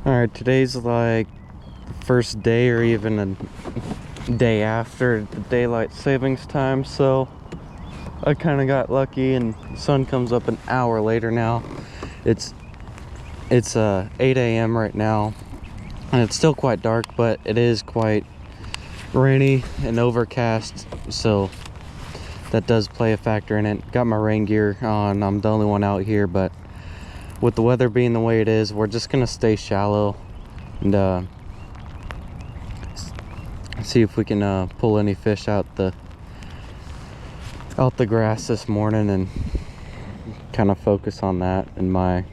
Alright, today's like the first day or even a day after the daylight savings time, so I kind of got lucky and the sun comes up an hour later now. It's 8 a.m. right now and it's still quite dark, but it is quite rainy and overcast, so that does play a factor in it. Got my rain gear on. I'm the only one out here, but with the weather being the way it is, we're just gonna stay shallow and see if we can pull any fish out the grass this morning and kind of focus on that in my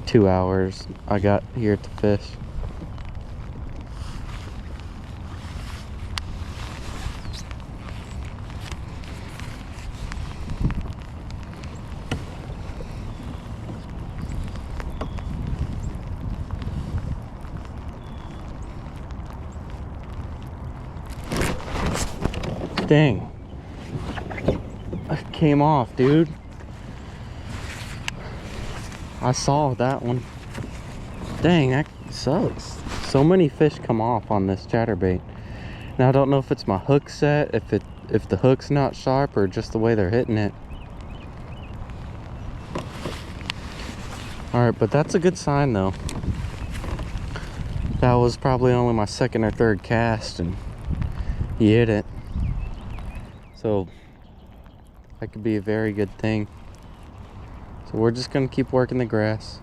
2 hours I got here to fish. Dang, I came off, dude. I saw that one. Dang, that sucks. So many fish come off on this chatterbait. Now I don't know if it's my hook set, if the hook's not sharp, or just the way they're hitting it. Alright, but that's a good sign though. That was probably only my second or third cast and he hit it. So that could be a very good thing. So we're just gonna keep working the grass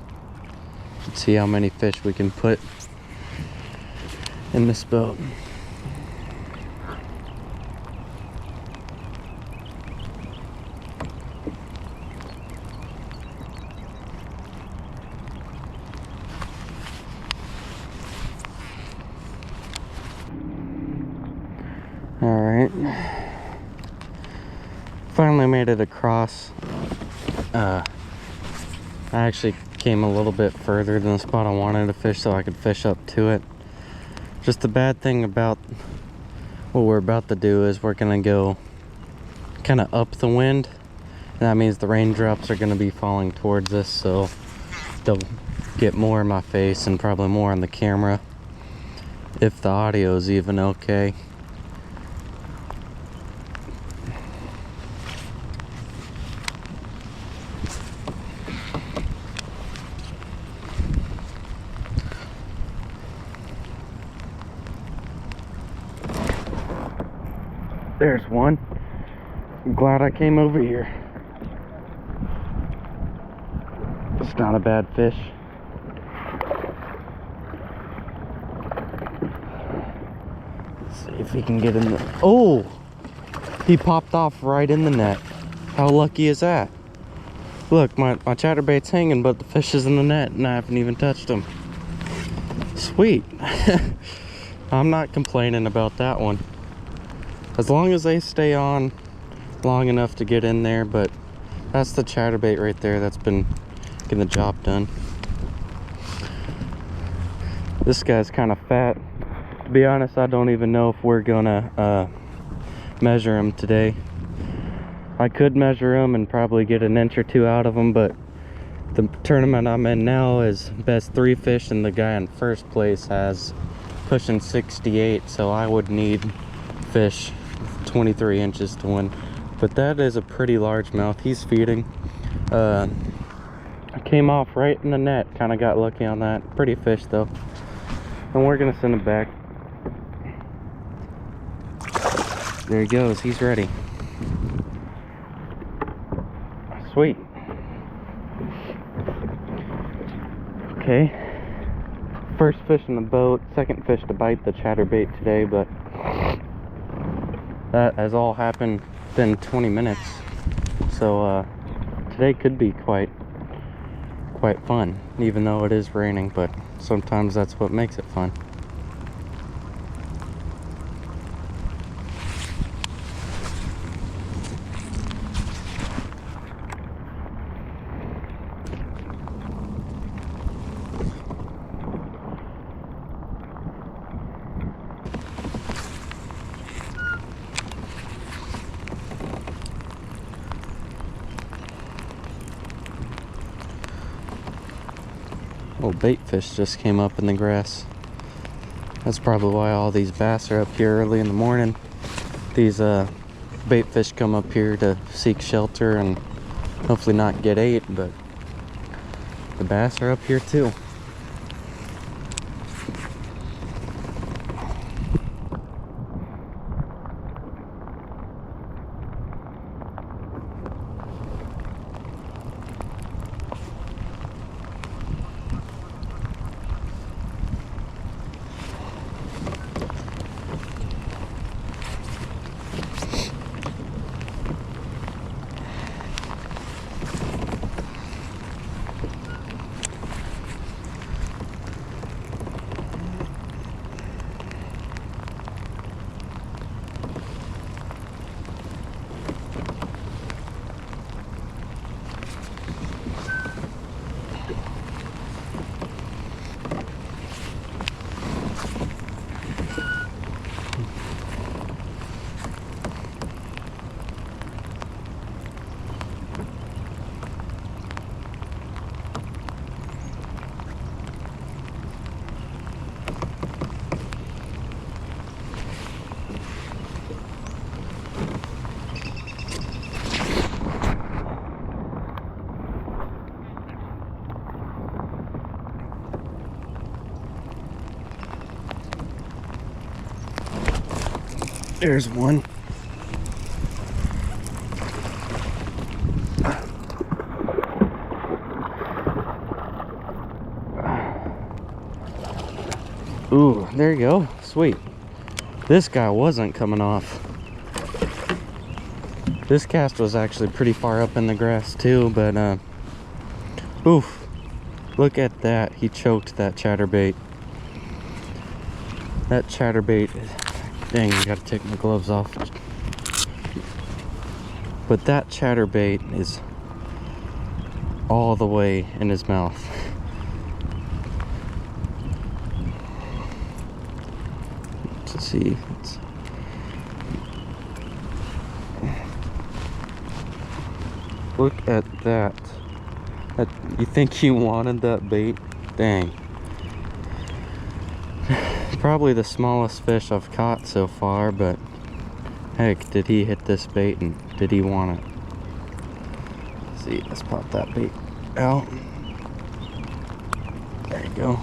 and see how many fish we can put in this boat. All right. Finally made it across. I actually came a little bit further than the spot I wanted to fish so I could fish up to it. Just the bad thing about what we're about to do is we're gonna go kind of up the wind, and that means the raindrops are gonna be falling towards us, so they'll get more in my face and probably more on the camera, if the audio is even okay. There's one. I'm glad I came over here. It's not a bad fish. Let's see if he can get in the... Oh! He popped off right in the net. How lucky is that? Look, my chatterbait's hanging, but the fish is in the net and I haven't even touched him. Sweet. I'm not complaining about that one. As long as they stay on long enough to get in there, but that's the chatterbait right there that's been getting the job done. This guy's kind of fat. To be honest, I don't even know if we're gonna measure him today. I could measure him and probably get an inch or two out of him, but the tournament I'm in now is best 3 fish and the guy in first place has pushing 68, so I would need fish 23 inches to win. But that is a pretty large mouth. He's feeding. I came off right in the net. Kind of got lucky on that. Pretty fish though. And we're gonna send him back. There he goes. He's ready. Sweet. Okay. First fish in the boat. Second fish to bite the chatterbait today, but that has all happened within 20 minutes. So today could be quite fun, even though it is raining, but sometimes that's what makes it fun. Little bait fish just came up in the grass. That's probably why all these bass are up here early in the morning. These bait fish come up here to seek shelter and hopefully not get ate, but the bass are up here too. There's one. Ooh, there you go. Sweet. This guy wasn't coming off. This cast was actually pretty far up in the grass too, but oof. Look at that. He choked that chatterbait. That chatterbait. Dang, I gotta take my gloves off. But that chatterbait is all the way in his mouth. Let's see. Look at that. You think he wanted that bait? Dang. Probably the smallest fish I've caught so far, but heck, did he hit this bait and did he want it? Let's see, let's pop that bait out. There you go.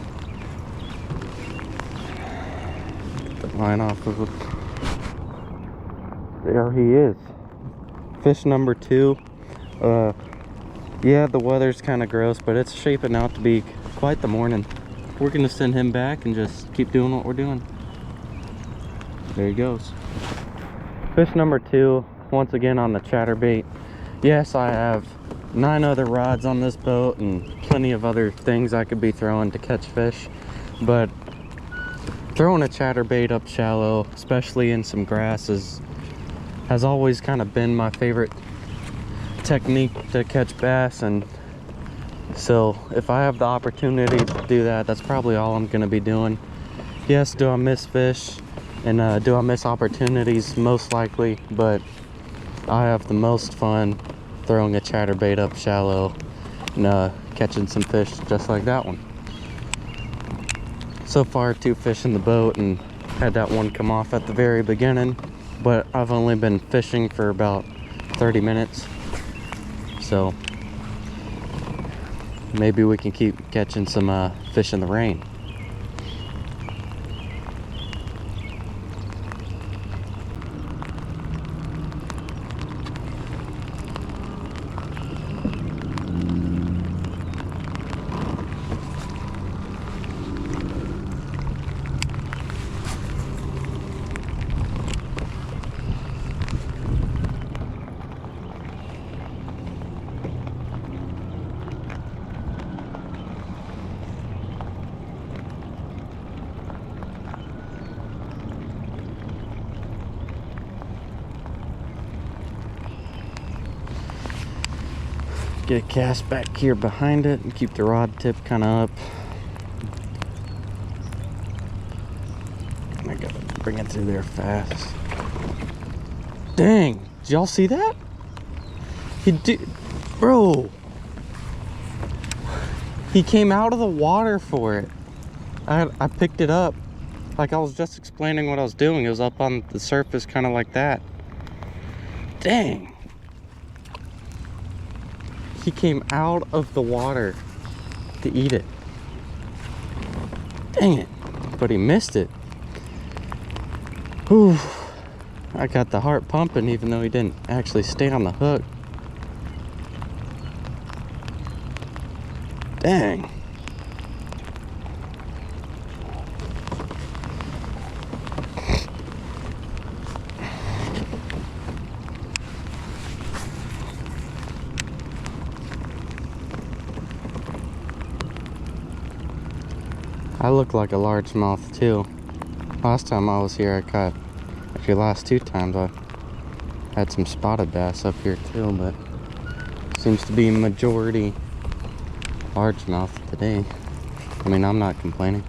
Get the line off of it. There he is. Fish number 2. Yeah, the weather's kind of gross, but it's shaping out to be quite the morning. We're gonna send him back and just keep doing what we're doing. There he goes. Fish number 2, once again on the chatterbait. Yes, I have 9 other rods on this boat and plenty of other things I could be throwing to catch fish, but throwing a chatterbait up shallow, especially in some grass, has always kind of been my favorite technique to catch bass. And so if I have the opportunity to do that, that's probably all I'm going to be doing. Yes, do I miss fish and do I miss opportunities? Most likely, but I have the most fun throwing a chatterbait up shallow and catching some fish just like that one. So far, 2 fish in the boat, and had that one come off at the very beginning, but I've only been fishing for about 30 minutes. So maybe we can keep catching some fish in the rain. Get a cast back here behind it and keep the rod tip kind of up. I gotta bring it through there fast. Dang, did y'all see that? He did, bro. He came out of the water for it. I picked it up. Like I was just explaining what I was doing. It was up on the surface, kind of like that. Dang. He came out of the water to eat it. Dang it. But he missed it. Whew. I got the heart pumping even though he didn't actually stay on the hook. Dang. I look like a largemouth too. Last time I was here I caught, actually last 2 times I had some spotted bass up here too, but seems to be majority largemouth today. I mean, I'm not complaining.